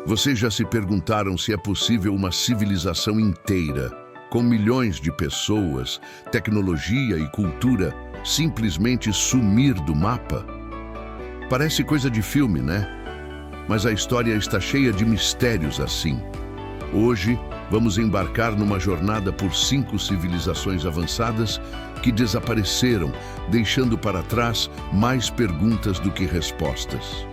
Vocês já se perguntaram se é possível uma civilização inteira, com milhões de pessoas, tecnologia e cultura, simplesmente sumir do mapa? Parece coisa de filme, né? Mas a história está cheia de mistérios assim. Hoje, vamos embarcar numa jornada por 5 civilizações avançadas que desapareceram, deixando para trás mais perguntas do que respostas.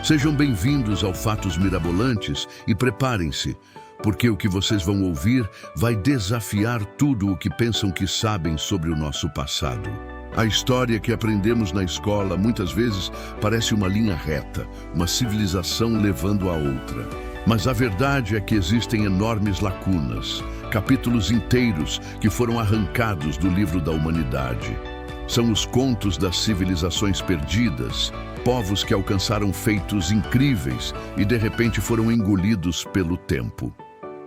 Sejam bem-vindos ao Fatos Mirabolantes e preparem-se, porque o que vocês vão ouvir vai desafiar tudo o que pensam que sabem sobre o nosso passado. A história que aprendemos na escola muitas vezes parece uma linha reta, uma civilização levando a outra. Mas a verdade é que existem enormes lacunas, capítulos inteiros que foram arrancados do livro da humanidade. São os contos das civilizações perdidas, povos que alcançaram feitos incríveis e de repente foram engolidos pelo tempo.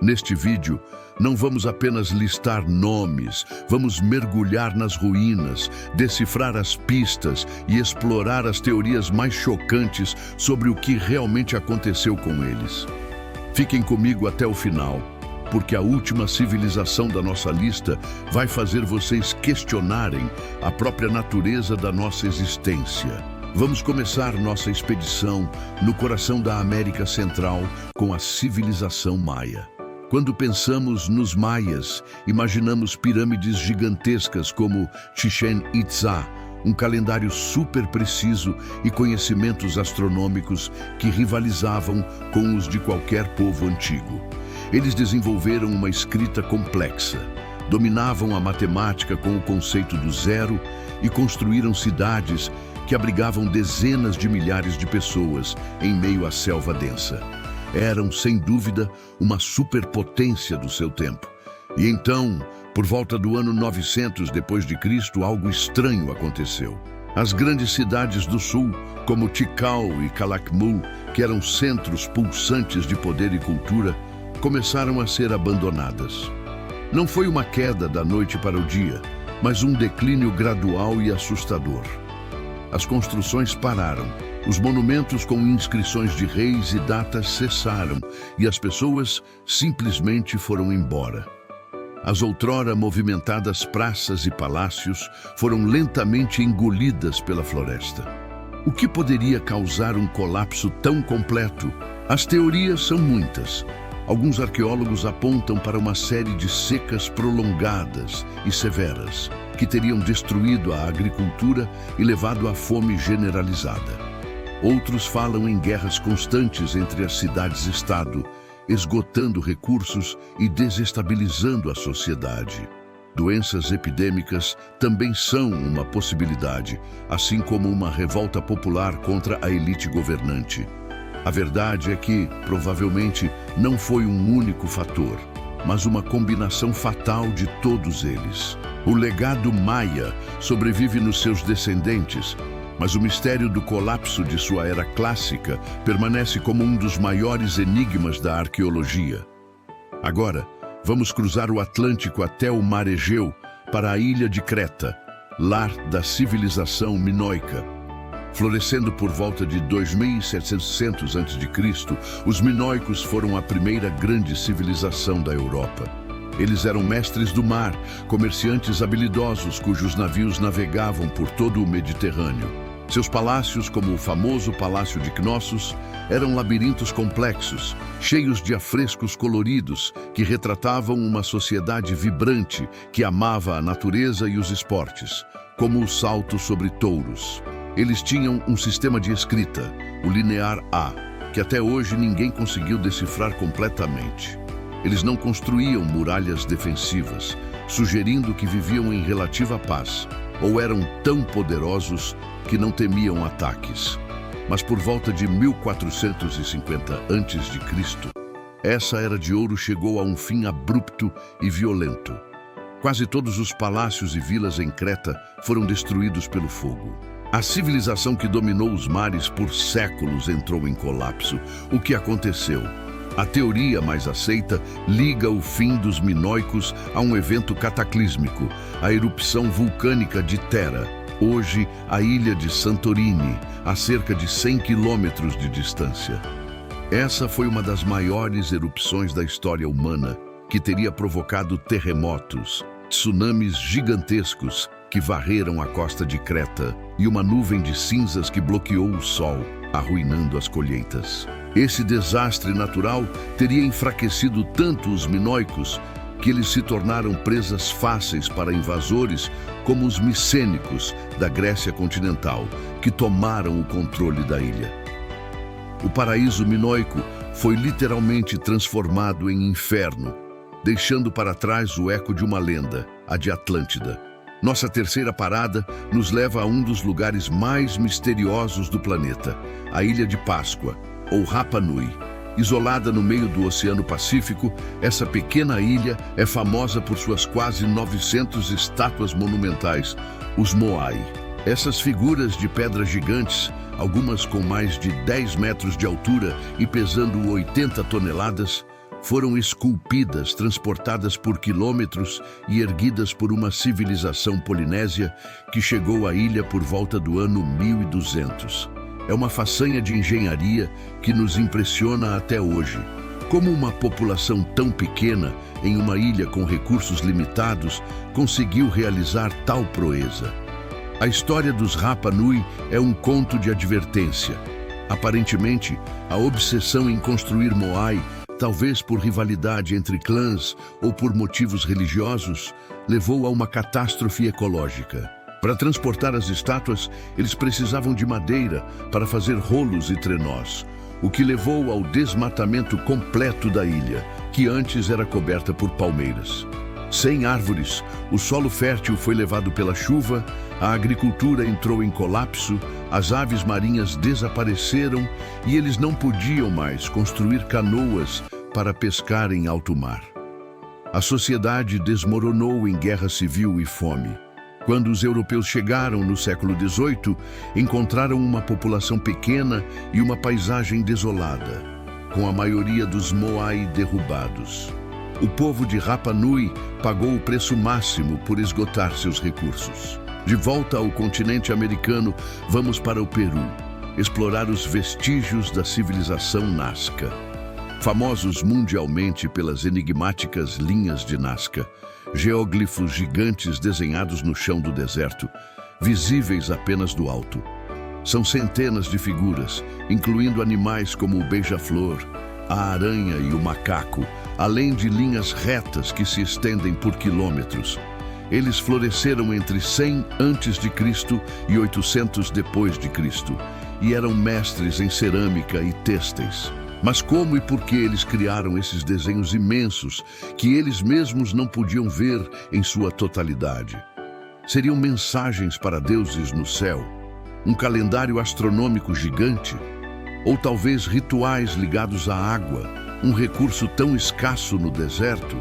Neste vídeo, não vamos apenas listar nomes, vamos mergulhar nas ruínas, decifrar as pistas e explorar as teorias mais chocantes sobre o que realmente aconteceu com eles. Fiquem comigo até o final, porque a última civilização da nossa lista vai fazer vocês questionarem a própria natureza da nossa existência. Vamos começar nossa expedição no coração da América Central com a civilização maia. Quando pensamos nos maias, imaginamos pirâmides gigantescas como Chichén Itzá, um calendário super preciso e conhecimentos astronômicos que rivalizavam com os de qualquer povo antigo. Eles desenvolveram uma escrita complexa, dominavam a matemática com o conceito do zero e construíram cidades que abrigavam dezenas de milhares de pessoas em meio à selva densa. Eram, sem dúvida, uma superpotência do seu tempo. E então, por volta do ano 900 depois de Cristo, algo estranho aconteceu. As grandes cidades do sul, como Tikal e Calakmul, que eram centros pulsantes de poder e cultura, começaram a ser abandonadas. Não foi uma queda da noite para o dia, mas um declínio gradual e assustador. As construções pararam, os monumentos com inscrições de reis e datas cessaram e as pessoas simplesmente foram embora. As outrora movimentadas praças e palácios foram lentamente engolidas pela floresta. O que poderia causar um colapso tão completo? As teorias são muitas. Alguns arqueólogos apontam para uma série de secas prolongadas e severas que teriam destruído a agricultura e levado à fome generalizada. Outros falam em guerras constantes entre as cidades-estado, esgotando recursos e desestabilizando a sociedade. Doenças epidêmicas também são uma possibilidade, assim como uma revolta popular contra a elite governante. A verdade é que, provavelmente, não foi um único fator, mas uma combinação fatal de todos eles. O legado maia sobrevive nos seus descendentes, mas o mistério do colapso de sua era clássica permanece como um dos maiores enigmas da arqueologia. Agora, vamos cruzar o Atlântico até o Mar Egeu para a ilha de Creta, lar da civilização minoica. Florescendo por volta de 2700 a.C., os minoicos foram a primeira grande civilização da Europa. Eles eram mestres do mar, comerciantes habilidosos cujos navios navegavam por todo o Mediterrâneo. Seus palácios, como o famoso Palácio de Cnossos, eram labirintos complexos, cheios de afrescos coloridos que retratavam uma sociedade vibrante que amava a natureza e os esportes, como o salto sobre touros. Eles tinham um sistema de escrita, o linear A, que até hoje ninguém conseguiu decifrar completamente. Eles não construíam muralhas defensivas, sugerindo que viviam em relativa paz, ou eram tão poderosos que não temiam ataques. Mas por volta de 1450 a.C., essa era de ouro chegou a um fim abrupto e violento. Quase todos os palácios e vilas em Creta foram destruídos pelo fogo. A civilização que dominou os mares por séculos entrou em colapso. O que aconteceu? A teoria mais aceita liga o fim dos minoicos a um evento cataclísmico, a erupção vulcânica de Thera, hoje a ilha de Santorini, a cerca de 100 quilômetros de distância. Essa foi uma das maiores erupções da história humana, que teria provocado terremotos, tsunamis gigantescos que varreram a costa de Creta e uma nuvem de cinzas que bloqueou o sol, arruinando as colheitas. Esse desastre natural teria enfraquecido tanto os minoicos que eles se tornaram presas fáceis para invasores como os micênicos da Grécia continental, que tomaram o controle da ilha. O paraíso minoico foi literalmente transformado em inferno, deixando para trás o eco de uma lenda, a de Atlântida. Nossa terceira parada nos leva a um dos lugares mais misteriosos do planeta, a Ilha de Páscoa, ou Rapa Nui. Isolada no meio do Oceano Pacífico, essa pequena ilha é famosa por suas quase 900 estátuas monumentais, os Moai. Essas figuras de pedra gigantes, algumas com mais de 10 metros de altura e pesando 80 toneladas, foram esculpidas, transportadas por quilômetros e erguidas por uma civilização polinésia que chegou à ilha por volta do ano 1200. É uma façanha de engenharia que nos impressiona até hoje. Como uma população tão pequena, em uma ilha com recursos limitados, conseguiu realizar tal proeza? A história dos Rapa Nui é um conto de advertência. Aparentemente, a obsessão em construir Moai, talvez por rivalidade entre clãs ou por motivos religiosos, levou a uma catástrofe ecológica. Para transportar as estátuas, eles precisavam de madeira para fazer rolos e trenós, o que levou ao desmatamento completo da ilha, que antes era coberta por palmeiras. Sem árvores, o solo fértil foi levado pela chuva, a agricultura entrou em colapso, as aves marinhas desapareceram e eles não podiam mais construir canoas para pescar em alto mar. A sociedade desmoronou em guerra civil e fome. Quando os europeus chegaram no século XVIII, encontraram uma população pequena e uma paisagem desolada, com a maioria dos Moai derrubados. O povo de Rapa Nui pagou o preço máximo por esgotar seus recursos. De volta ao continente americano, vamos para o Peru, explorar os vestígios da civilização Nazca. Famosos mundialmente pelas enigmáticas linhas de Nazca, geóglifos gigantes desenhados no chão do deserto, visíveis apenas do alto. São centenas de figuras, incluindo animais como o beija-flor, a aranha e o macaco, além de linhas retas que se estendem por quilômetros. Eles floresceram entre 100 a.C. e 800 d.C. e eram mestres em cerâmica e têxteis. Mas como e por que eles criaram esses desenhos imensos que eles mesmos não podiam ver em sua totalidade? Seriam mensagens para deuses no céu? Um calendário astronômico gigante? Ou talvez rituais ligados à água, um recurso tão escasso no deserto?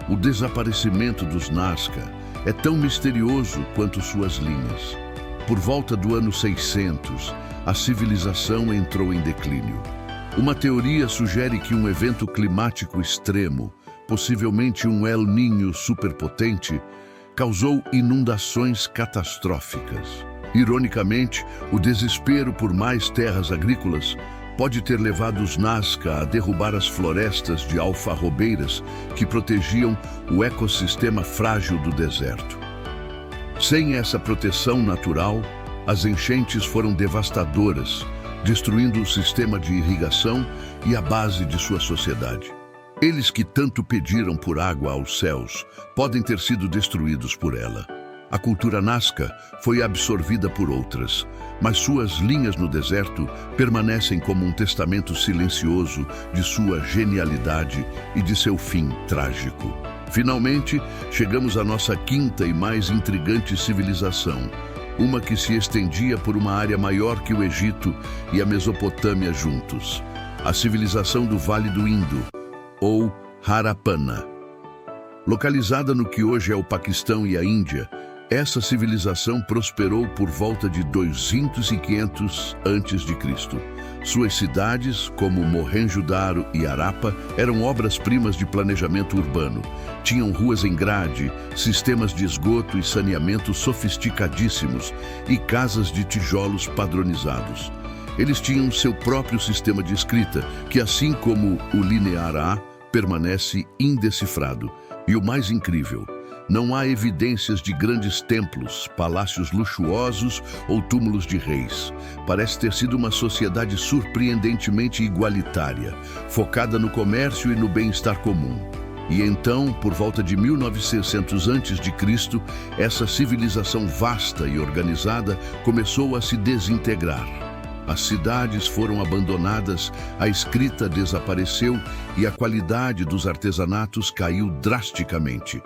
O desaparecimento dos Nazca é tão misterioso quanto suas linhas. Por volta do ano 600, a civilização entrou em declínio. Uma teoria sugere que um evento climático extremo, possivelmente um El Niño superpotente, causou inundações catastróficas. Ironicamente, o desespero por mais terras agrícolas pode ter levado os Nazca a derrubar as florestas de alfarrobeiras que protegiam o ecossistema frágil do deserto. Sem essa proteção natural, as enchentes foram devastadoras, destruindo o sistema de irrigação e a base de sua sociedade. Eles que tanto pediram por água aos céus podem ter sido destruídos por ela. A cultura Nazca foi absorvida por outras, mas suas linhas no deserto permanecem como um testamento silencioso de sua genialidade e de seu fim trágico. Finalmente, chegamos à nossa quinta e mais intrigante civilização, uma que se estendia por uma área maior que o Egito e a Mesopotâmia juntos, a civilização do Vale do Indo, ou Harapana. Localizada no que hoje é o Paquistão e a Índia, essa civilização prosperou por volta de 2.500 a.C. Suas cidades, como Mohenjo-Daro e Harappa, eram obras-primas de planejamento urbano. Tinham ruas em grade, sistemas de esgoto e saneamento sofisticadíssimos e casas de tijolos padronizados. Eles tinham seu próprio sistema de escrita, que assim como o linear A, permanece indecifrado. E o mais incrível, não há evidências de grandes templos, palácios luxuosos ou túmulos de reis. Parece ter sido uma sociedade surpreendentemente igualitária, focada no comércio e no bem-estar comum. E então, por volta de 1600 a.C., essa civilização vasta e organizada começou a se desintegrar. As cidades foram abandonadas, a escrita desapareceu e a qualidade dos artesanatos caiu drasticamente.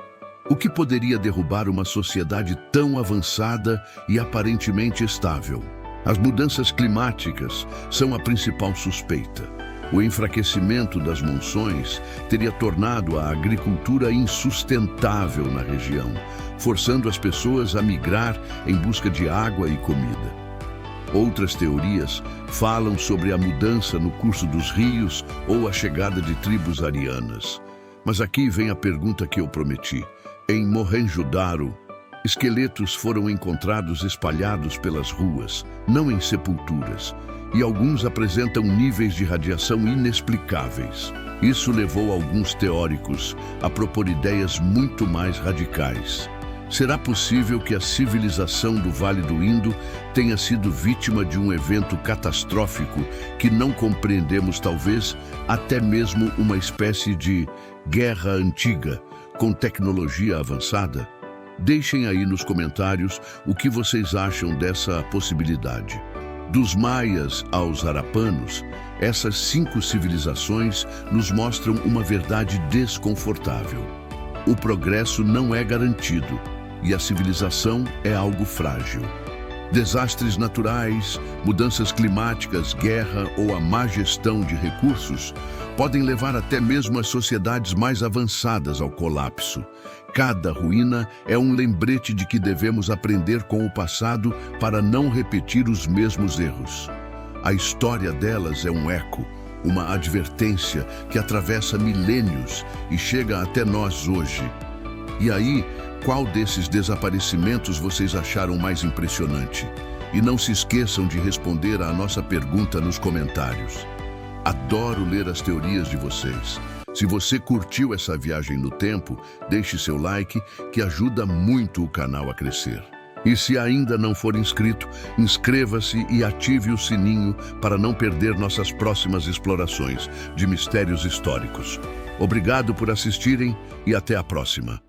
O que poderia derrubar uma sociedade tão avançada e aparentemente estável? As mudanças climáticas são a principal suspeita. O enfraquecimento das monções teria tornado a agricultura insustentável na região, forçando as pessoas a migrar em busca de água e comida. Outras teorias falam sobre a mudança no curso dos rios ou a chegada de tribos arianas. Mas aqui vem a pergunta que eu prometi. Em Mohenjo-Daro, esqueletos foram encontrados espalhados pelas ruas, não em sepulturas, e alguns apresentam níveis de radiação inexplicáveis. Isso levou alguns teóricos a propor ideias muito mais radicais. Será possível que a civilização do Vale do Indo tenha sido vítima de um evento catastrófico que não compreendemos, talvez até mesmo uma espécie de guerra antiga com tecnologia avançada? Deixem aí nos comentários o que vocês acham dessa possibilidade. Dos maias aos arapanos, essas 5 civilizações nos mostram uma verdade desconfortável. O progresso não é garantido e a civilização é algo frágil. Desastres naturais, mudanças climáticas, guerra ou a má gestão de recursos podem levar até mesmo as sociedades mais avançadas ao colapso. Cada ruína é um lembrete de que devemos aprender com o passado para não repetir os mesmos erros. A história delas é um eco, uma advertência que atravessa milênios e chega até nós hoje. E aí, qual desses desaparecimentos vocês acharam mais impressionante? E não se esqueçam de responder à nossa pergunta nos comentários. Adoro ler as teorias de vocês. Se você curtiu essa viagem no tempo, deixe seu like, que ajuda muito o canal a crescer. E se ainda não for inscrito, inscreva-se e ative o sininho para não perder nossas próximas explorações de mistérios históricos. Obrigado por assistirem e até a próxima.